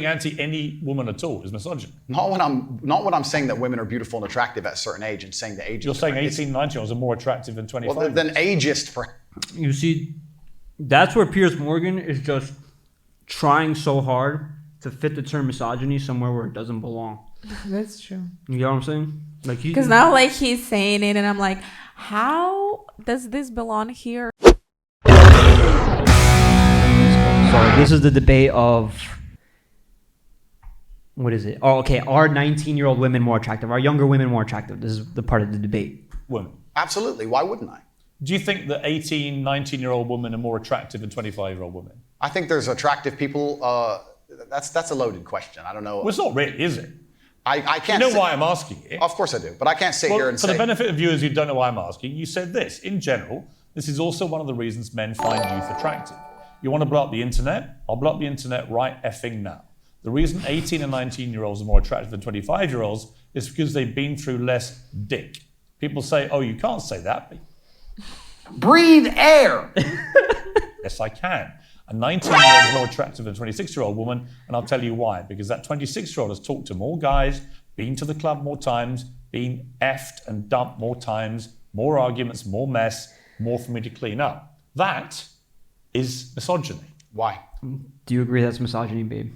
being anti any woman at all is misogyny. Not when I'm saying that women are beautiful and attractive at a certain age and saying the age. You're saying 18, 19-year-olds are more attractive than 25. Well, then ageist. You see, that's where Piers Morgan is just trying so hard to fit the term misogyny somewhere where it doesn't belong. That's true. You know what I'm saying? Like, because now, like, he's saying it, and I'm like, how does this belong here? So this is the debate of, what is it? Oh, okay. Are 19-year-old women more attractive? Are younger women more attractive? This is the part of the debate. Women. Absolutely. Why wouldn't I? Do you think that 18, 19-year-old women are more attractive than 25-year-old women? I think there's attractive people. That's a loaded question. I don't know. Well, it's not really, is it? I can't. You know why I'm asking it? Of course I do, but I can't sit here and for say. the benefit of viewers who don't know why I'm asking, you said this. In general, this is also one of the reasons men find youth attractive. You want to blow up the internet? I'll blow up the internet right effing now. The reason 18 and 19-year-olds are more attractive than 25-year-olds is because they've been through less dick. People say, oh, you can't say that. Breathe air. Yes, I can. A 19-year-old is more attractive than a 26-year-old woman, and I'll tell you why. Because that 26-year-old has talked to more guys, been to the club more times, been effed and dumped more times, more arguments, more mess, more for me to clean up. That is misogyny. Why? Do you agree that's misogyny, babe?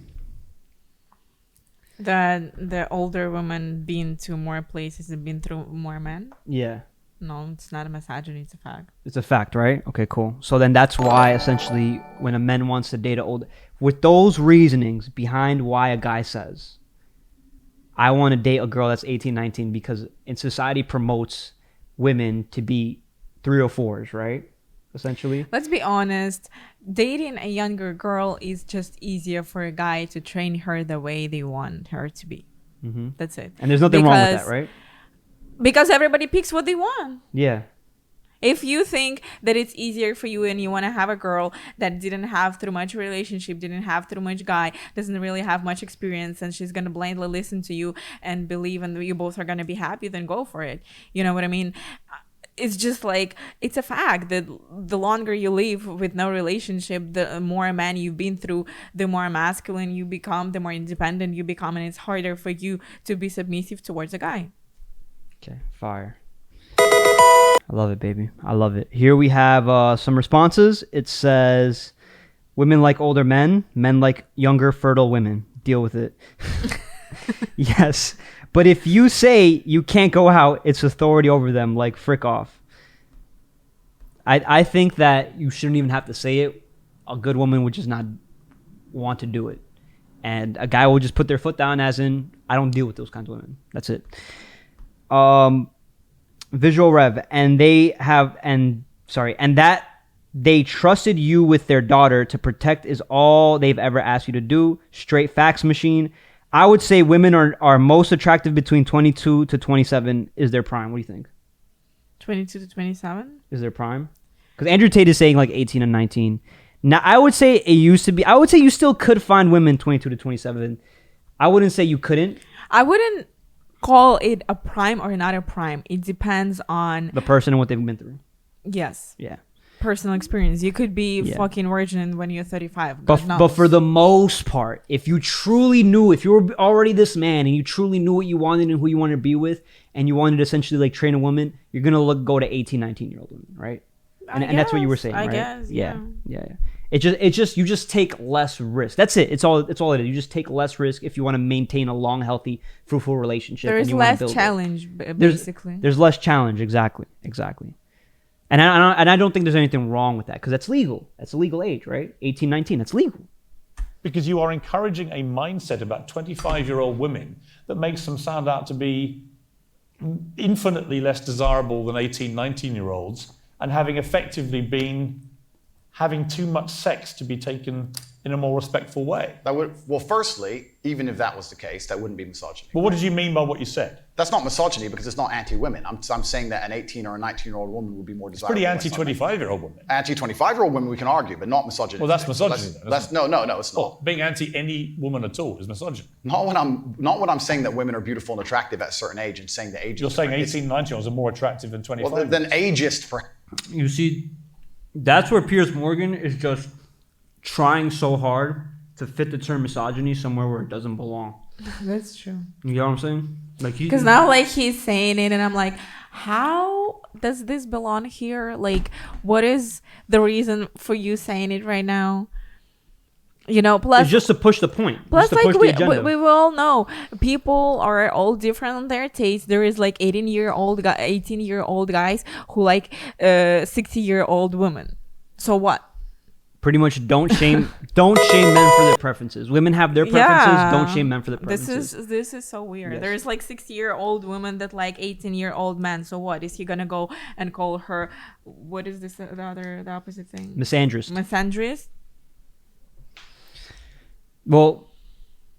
That the older woman been to more places and been through more men? Yeah. No, it's not a misogyny, it's a fact. It's a fact, right? Okay, cool. So then that's why, essentially, when a man wants to date an old... With those reasonings behind why a guy says, I want to date a girl that's 18, 19, because in society promotes women to be 304s, right? Essentially. Let's be honest. Dating a younger girl is just easier for a guy to train her the way they want her to be. Mm-hmm. That's it. And there's nothing wrong with that, right? Because everybody picks what they want. Yeah. If you think that it's easier for you and you want to have a girl that didn't have too much relationship, didn't have too much guy, doesn't really have much experience, and she's going to blindly listen to you and believe and you both are going to be happy, then go for it. You know what I mean? It's just like, it's a fact that the longer you live with no relationship, the more a man you've been through, the more masculine you become, the more independent you become, and it's harder for you to be submissive towards a guy. Okay, fire. I love it, baby. I love it. Here we have some responses. It says, women like older men, men like younger, fertile women. Deal with it. Yes. But if you say you can't go out, it's authority over them, like frick off. I think that you shouldn't even have to say it. A good woman would just not want to do it. And a guy will just put their foot down as in, I don't deal with those kinds of women. That's it. Visual Rev, and that they trusted you with their daughter to protect is all they've ever asked you to do. Straight fax machine. I would say women are most attractive between 22 to 27 is their prime. What do you think? 22 to 27? Is their prime? Because Andrew Tate is saying like 18 and 19. Now, I would say it used to be. I would say you still could find women 22 to 27. I wouldn't say you couldn't. I wouldn't call it a prime or not a prime. It depends on the person and what they've been through. Yes. Yeah. Personal experience. You could be fucking virgin when you're 35. But for the most part, if you truly knew, if you were already this man and you truly knew what you wanted and who you wanted to be with, and you wanted to essentially like train a woman, you're gonna go to 18, 19-year-old women, right? And that's what you were saying, right? I guess. Yeah. It's just you just take less risk. That's it. It's all it is. You just take less risk if you want to maintain a long, healthy, fruitful relationship. There's less challenge, basically. There's less challenge. Exactly. And I don't think there's anything wrong with that because that's legal. That's a legal age, right? 18, 19. That's legal. Because you are encouraging a mindset about 25-year-old women that makes them sound out to be infinitely less desirable than 18, 19-year-olds, and having effectively been having too much sex to be taken in a more respectful way. Well, firstly, even if that was the case, that wouldn't be misogyny. But what did you mean by what you said? That's not misogyny because it's not anti-women. I'm saying that an 18 or a 19-year-old woman would be more desirable. Pretty anti-25-year-old woman. Anti-25-year-old women we can argue, but not misogyny. Well, that's misogyny. No, it's not. Well, being anti any woman at all is misogyny. Not when I'm saying that women are beautiful and attractive at a certain age and saying the age. You're saying 18, 19-year-olds are more attractive than 25. Well, then ageist. You see, that's where Piers Morgan is just trying so hard to fit the term misogyny somewhere where it doesn't belong. That's true. You know what I'm saying? Like Because now, like, he's saying it, and I'm like, how does this belong here? Like, what is the reason for you saying it right now? You know, plus it's just to push the point. Plus, just to like, push the agenda. we all know people are all different on their tastes. There is like 18-year-old guys who like 60-year-old women. So what? Pretty much don't shame men for their preferences. Women have their preferences. Yeah. Don't shame men for their preferences. This is so weird. Yes. There's like 60-year-old women that like 18-year-old men. So what? Is he gonna go and call her, what is this, the opposite thing? Misandrist. Misandrist? Well,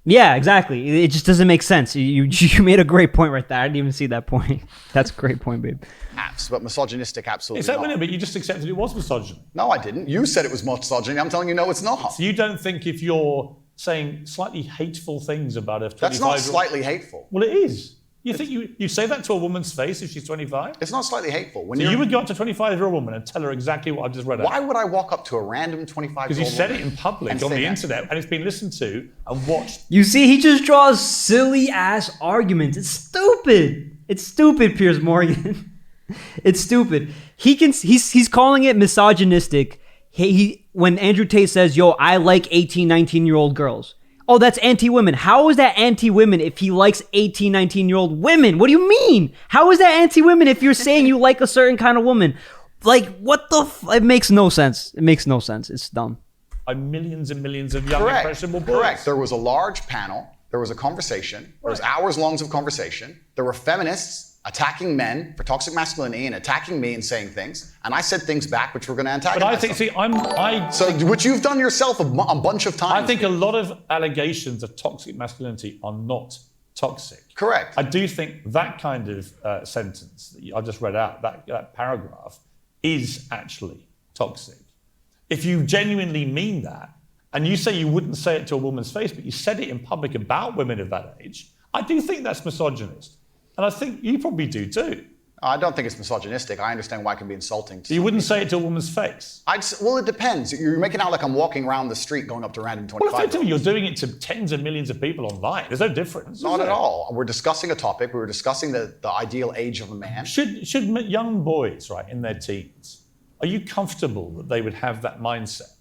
yeah, exactly. It just doesn't make sense. You made a great point right there. I didn't even see that point. That's a great point, babe. But misogynistic, absolutely Except not. but you just accepted it was misogyny. No, I didn't. You said it was misogyny. I'm telling you, no, it's not. So you don't think if you're saying slightly hateful things about a 25-year-old... That's not slightly hateful. Well, it is. You think you say that to a woman's face if she's 25? It's not slightly hateful. So you would go up to a 25-year-old woman and tell her exactly what I've just read out. Why would I walk up to a random 25-year-old Because you said woman it in public and on say the that? internet, and it's been listened to and watched. You see, he just draws silly ass arguments. It's stupid. It's stupid, Piers Morgan. It's stupid. He's calling it misogynistic. When Andrew Tate says, "Yo, I like 18, 19-year-old girls." Oh, that's anti-women. How is that anti-women if he likes 18, 19-year-old women? What do you mean? How is that anti-women if you're saying you like a certain kind of woman? Like, what the it makes no sense. It makes no sense. It's dumb. Millions and millions of young impressionable boys. Correct. There was a large panel. There was a conversation. There was hours longs of conversation. There were feminists attacking men for toxic masculinity and attacking me and saying things. And I said things back which were going to antagonize But I think, which you've done yourself a bunch of times. I think a lot of allegations of toxic masculinity are not toxic. Correct. I do think that kind of sentence that I just read out, that paragraph, is actually toxic. If you genuinely mean that, and you say you wouldn't say it to a woman's face, but you said it in public about women of that age, I do think that's misogynist. And I think you probably do too. I don't think it's misogynistic. I understand why it can be insulting. You wouldn't say it to a woman's face. Well, it depends. You're making out like I'm walking around the street going up to random 25. Well, effectively, you're doing it to tens of millions of people online. There's no difference. Not at all. We're discussing a topic. We were discussing the ideal age of a man. Should young boys, right, in their teens, are you comfortable that they would have that mindset?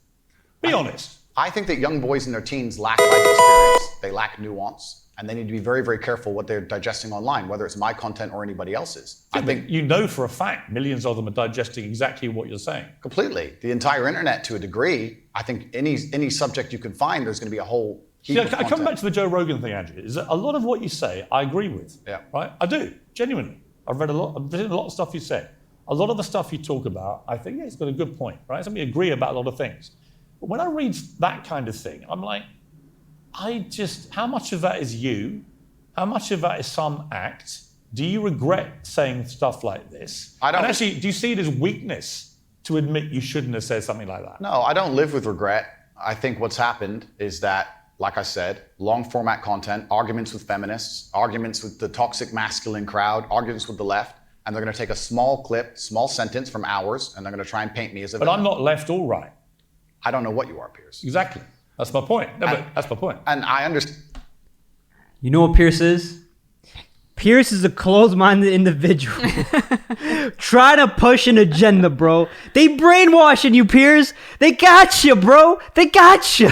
Be honest. I think that young boys in their teens lack life experience. They lack nuance. And they need to be very, very careful what they're digesting online, whether it's my content or anybody else's. Yeah, I think you know for a fact millions of them are digesting exactly what you're saying. Completely. The entire internet, to a degree, I think any subject you can find, there's going to be a whole heap of content. I come back to the Joe Rogan thing, Andrew. Is that a lot of what you say, I agree with. Yeah. Right? I do, genuinely. I've written a lot of stuff you said. A lot of the stuff you talk about, I think, yeah, it's got a good point, right? So we agree about a lot of things. But when I read that kind of thing, I'm like, how much of that is you? How much of that is some act? Do you regret saying stuff like this? I don't. And actually, do you see it as weakness to admit you shouldn't have said something like that? No, I don't live with regret. I think what's happened is that, like I said, long format content, arguments with feminists, arguments with the toxic masculine crowd, arguments with the left, and they're going to take a small clip, small sentence from ours, and they're going to try and paint me as a villain. But I'm not left or right. I don't know what you are, Piers. Exactly. That's my point. No, but that's my point. And I understand. You know what Pierce is? Pierce is a closed-minded individual trying to push an agenda, bro. They brainwashing you, Pierce. They got you, bro. They got you.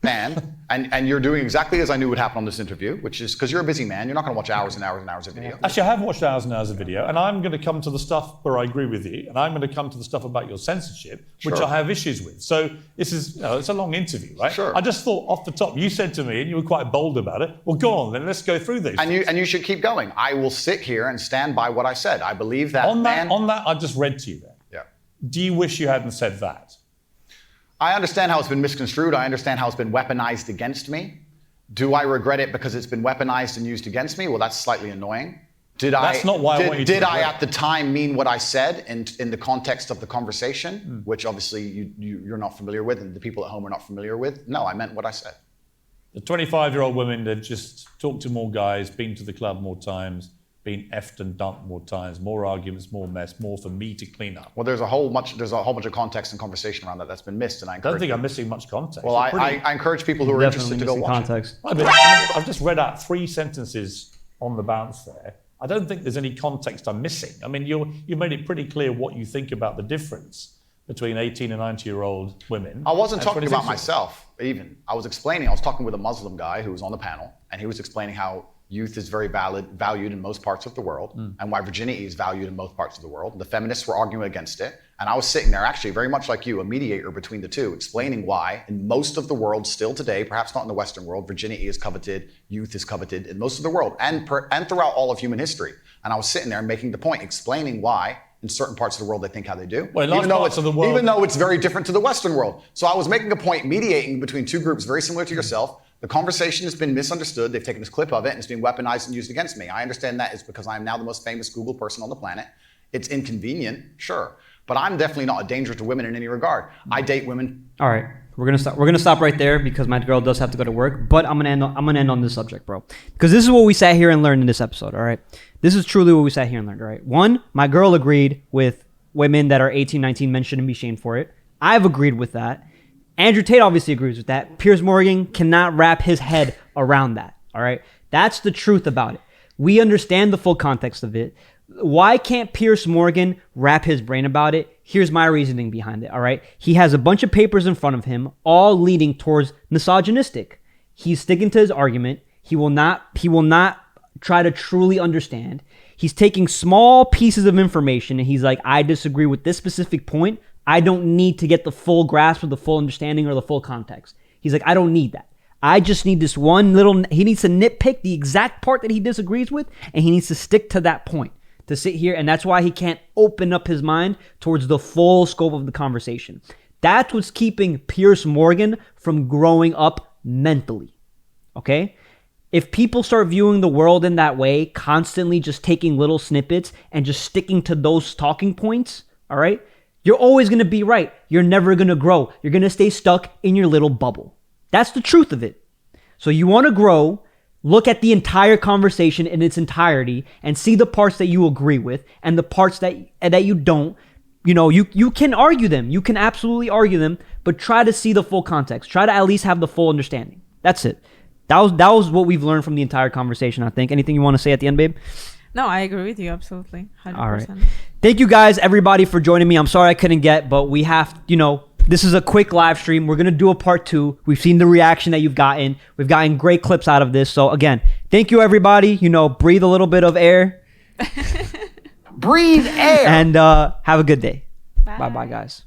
Man, and you're doing exactly as I knew would happen on this interview, which is because you're a busy man. You're not going to watch hours and hours and hours of video. Actually, I have watched hours and hours of video, and I'm going to come to the stuff where I agree with you, and I'm going to come to the stuff about your censorship, which Sure. I have issues with. So this is, it's a long interview, right? Sure. I just thought off the top, you said to me, and you were quite bold about it. Well, go on, then let's go through these. And you should keep going. I will sit here and stand by what I said. I believe that on man. that, I just read to you then. Yeah. Do you wish you hadn't said that? I understand how it's been misconstrued. I understand how it's been weaponized against me. Do I regret it because it's been weaponized and used against me? Well, that's slightly annoying. That's not why I want you to Did I regret at the time mean what I said in the context of the conversation, which obviously you're not familiar with and the people at home are not familiar with? No, I meant what I said. The 25-year-old women that just talked to more guys, been to the club more times, been effed and dumped more times, more arguments, more mess, more for me to clean up. Well, there's a whole bunch of context and conversation around that's been missed, and I don't think I'm missing much context. Well, I encourage people who are interested to go watch context. it. I've just read out 3 sentences on the bounce there. I don't think there's any context I'm missing. I mean, you made it pretty clear what you think about the difference between 18 and 90-year-old women. I wasn't talking about myself, even. I was talking with a Muslim guy who was on the panel, and he was explaining how youth is very valued in most parts of the world, and why virginity is valued in most parts of the world. The feminists were arguing against it, and I was sitting there, actually very much like you, a mediator between the two, explaining why in most of the world still today, perhaps not in the Western world, virginity is coveted, youth is coveted in most of the world, and throughout all of human history. And I was sitting there making the point, explaining why in certain parts of the world they think how they do, well, even though it's very different to the Western world. So I was making a point, mediating between two groups very similar to yourself. The conversation has been misunderstood. They've taken this clip of it and it's being weaponized and used against me. I understand that is because I am now the most famous Google person on the planet. It's inconvenient, sure, but I'm definitely not a danger to women in any regard. I date women. All right, we're gonna stop right there because my girl does have to go to work. But I'm gonna end on this subject, bro, because this is what we sat here and learned in this episode. All right, this is truly what we sat here and learned. All right, 1, my girl agreed with women that are 18, 19, men shouldn't be shamed for it. I've agreed with that. Andrew Tate obviously agrees with that. Piers Morgan cannot wrap his head around that. All right, that's the truth about it. We understand the full context of it. Why can't Piers Morgan wrap his brain about it? Here's my reasoning behind it, all right? He has a bunch of papers in front of him, all leading towards misogynistic. He's sticking to his argument. He will not try to truly understand. He's taking small pieces of information and he's like, I disagree with this specific point. I don't need to get the full grasp of the full understanding or the full context. He's like, I don't need that. I just need this one little, he needs to nitpick the exact part that he disagrees with and he needs to stick to that point. To sit here, and that's why he can't open up his mind towards the full scope of the conversation. That's what's keeping Piers Morgan from growing up mentally, okay? If people start viewing the world in that way, constantly just taking little snippets and just sticking to those talking points, all right, you're always going to be right. You're never going to grow. You're going to stay stuck in your little bubble. That's the truth of it. So you want to grow. Look at the entire conversation in its entirety and see the parts that you agree with and the parts that you don't. You know, you can argue them. You can absolutely argue them, but try to see the full context. Try to at least have the full understanding. That's it. That was what we've learned from the entire conversation, I think. Anything you want to say at the end, babe? No, I agree with you absolutely. 100%. All right. Thank you guys, everybody, for joining me. I'm sorry I couldn't but we have, this is a quick live stream. We're going to do a part 2. We've seen the reaction that you've gotten. We've gotten great clips out of this. So again, thank you, everybody. Breathe a little bit of air. Breathe air. And have a good day. Bye. Bye-bye, guys.